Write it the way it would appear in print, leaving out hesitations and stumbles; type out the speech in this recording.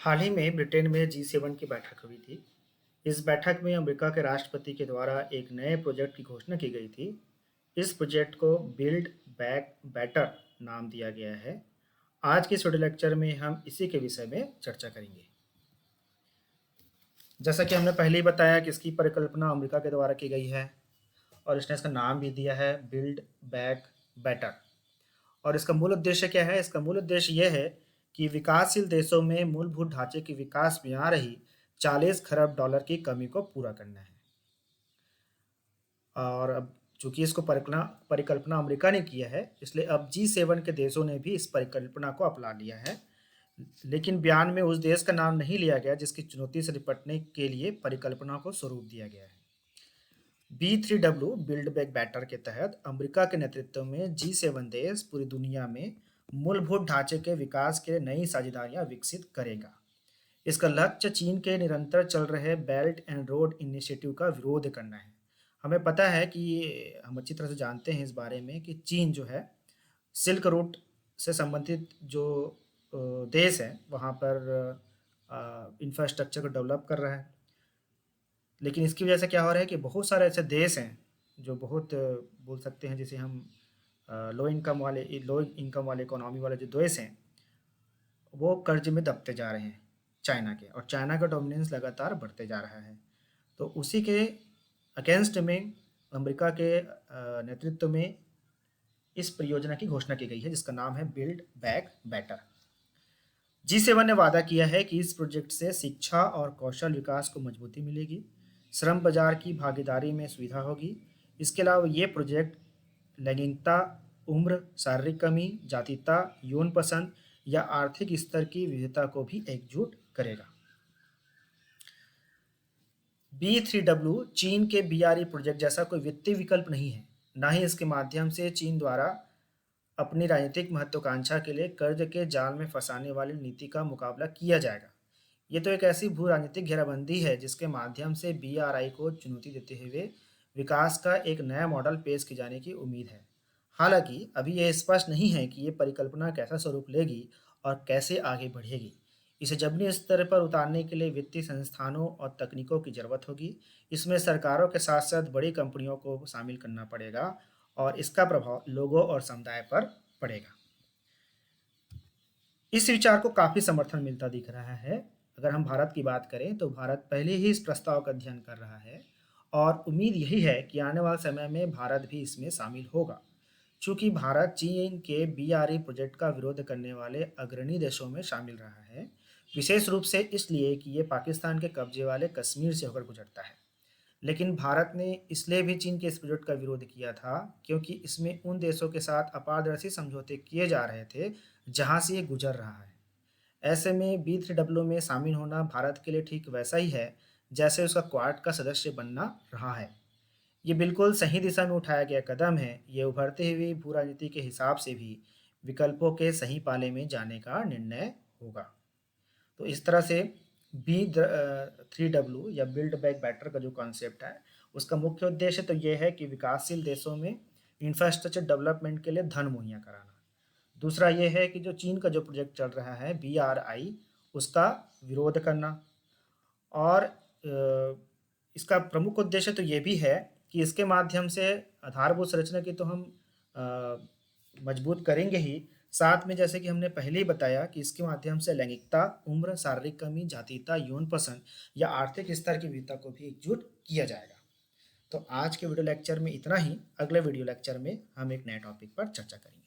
हाल ही में ब्रिटेन में G7 की बैठक हुई थी। इस बैठक में अमेरिका के राष्ट्रपति के द्वारा एक नए प्रोजेक्ट की घोषणा की गई थी। इस प्रोजेक्ट को बिल्ड बैक बेटर नाम दिया गया है। आज के इस वीडियो लेक्चर में हम इसी के विषय में चर्चा करेंगे। जैसा कि हमने पहले ही बताया कि इसकी परिकल्पना अमेरिका के द्वारा की गई है और इसने इसका नाम भी दिया है बिल्ड बैक बेटर। और इसका मूल उद्देश्य क्या है? इसका मूल उद्देश्य यह है कि विकासशील देशों में मूलभूत ढांचे के विकास में आ रही 40 खरब डॉलर की कमी को पूरा करना है। और अब चूंकि इसको परिकल्पना अमेरिका ने किया है, इसलिए अब G7 के देशों ने भी इस परिकल्पना को अपना लिया है। लेकिन बयान में उस देश का नाम नहीं लिया गया जिसकी चुनौती से निपटने के लिए परिकल्पना को स्वरूप दिया गया है। B3W बिल्ड बैक बेटर के तहत अमेरिका के नेतृत्व में G7 देश पूरी दुनिया में मूलभूत ढांचे के विकास के लिए नई साझेदारियां विकसित करेगा। इसका लक्ष्य चीन के निरंतर चल रहे बेल्ट एंड रोड इनिशिएटिव का विरोध करना है। हमें पता है कि हम अच्छी तरह से जानते हैं इस बारे में कि चीन जो है सिल्क रूट से संबंधित जो देश है वहाँ पर इंफ्रास्ट्रक्चर को डेवलप कर रहा है। लेकिन इसकी वजह से क्या हो रहा है कि बहुत सारे ऐसे देश हैं जो बहुत बोल सकते हैं, जैसे हम लो इनकम वाले इकोनॉमी वाले जो देश हैं वो कर्ज में दबते जा रहे हैं चाइना के, और चाइना का डोमिनेंस लगातार बढ़ते जा रहा है। तो उसी के अगेंस्ट में अमेरिका के नेतृत्व में इस परियोजना की घोषणा की गई है जिसका नाम है बिल्ड बैक बेटर। G7 ने वादा किया है कि इस प्रोजेक्ट से शिक्षा और कौशल विकास को मजबूती मिलेगी, श्रम बाजार की भागीदारी में सुविधा होगी। इसके अलावा ये प्रोजेक्ट लैंगिकता, उम्र, शारीरिक कमी, जातीयता, यौन पसंद या आर्थिक स्तर की विविधता को भी एकजुट करेगा। B3W चीन के BRE प्रोजेक्ट जैसा कोई वित्तीय विकल्प नहीं है, न ही इसके माध्यम से चीन द्वारा अपनी राजनीतिक महत्वाकांक्षा के लिए कर्ज के जाल में फंसाने वाली नीति का मुकाबला किया जाएगा। ये तो एक ऐसी भू राजनीतिक घेराबंदी है जिसके माध्यम से BRI को चुनौती देते हुए विकास का एक नया मॉडल पेश किए जाने की उम्मीद है। हालांकि अभी यह स्पष्ट नहीं है कि ये परिकल्पना कैसा स्वरूप लेगी और कैसे आगे बढ़ेगी। इसे जमीनी स्तर पर उतारने के लिए वित्तीय संस्थानों और तकनीकों की जरूरत होगी। इसमें सरकारों के साथ साथ बड़ी कंपनियों को शामिल करना पड़ेगा और इसका प्रभाव लोगों और समुदाय पर पड़ेगा। इस विचार को काफी समर्थन मिलता दिख रहा है। अगर हम भारत की बात करें तो भारत पहले ही इस प्रस्ताव का अध्ययन कर रहा है और उम्मीद यही है कि आने वाले समय में भारत भी इसमें शामिल होगा। चूंकि भारत चीन के BRE प्रोजेक्ट का विरोध करने वाले अग्रणी देशों में शामिल रहा है, विशेष रूप से इसलिए कि ये पाकिस्तान के कब्जे वाले कश्मीर से होकर गुजरता है। लेकिन भारत ने इसलिए भी चीन के इस प्रोजेक्ट का विरोध किया था क्योंकि इसमें उन देशों के साथ अपारदर्शी समझौते किए जा रहे थे जहां से ये गुजर रहा है। ऐसे में B3W में शामिल होना भारत के लिए ठीक वैसा ही है जैसे उसका क्वाड का सदस्य बनना रहा है। ये बिल्कुल सही दिशा में उठाया गया कदम है। ये उभरते हुए भू राजनीति के हिसाब से भी विकल्पों के सही पाले में जाने का निर्णय होगा। तो इस तरह से B3W या बिल्ड बैक बेटर का जो कॉन्सेप्ट है उसका मुख्य उद्देश्य तो ये है कि विकासशील देशों में इंफ्रास्ट्रक्चर डेवलपमेंट के लिए धन मुहैया कराना। दूसरा ये है कि जो चीन का जो प्रोजेक्ट चल रहा है BRI उसका विरोध करना। और इसका प्रमुख उद्देश्य तो ये भी है कि इसके माध्यम से आधारभूत संरचना की तो हम मजबूत करेंगे ही, साथ में जैसे कि हमने पहले ही बताया कि इसके माध्यम से लैंगिकता, उम्र, शारीरिक कमी, जातीयता, यौन पसंद या आर्थिक स्तर की विविधता को भी एकजुट किया जाएगा। तो आज के वीडियो लेक्चर में इतना ही। अगले वीडियो लेक्चर में हम एक नए टॉपिक पर चर्चा करेंगे।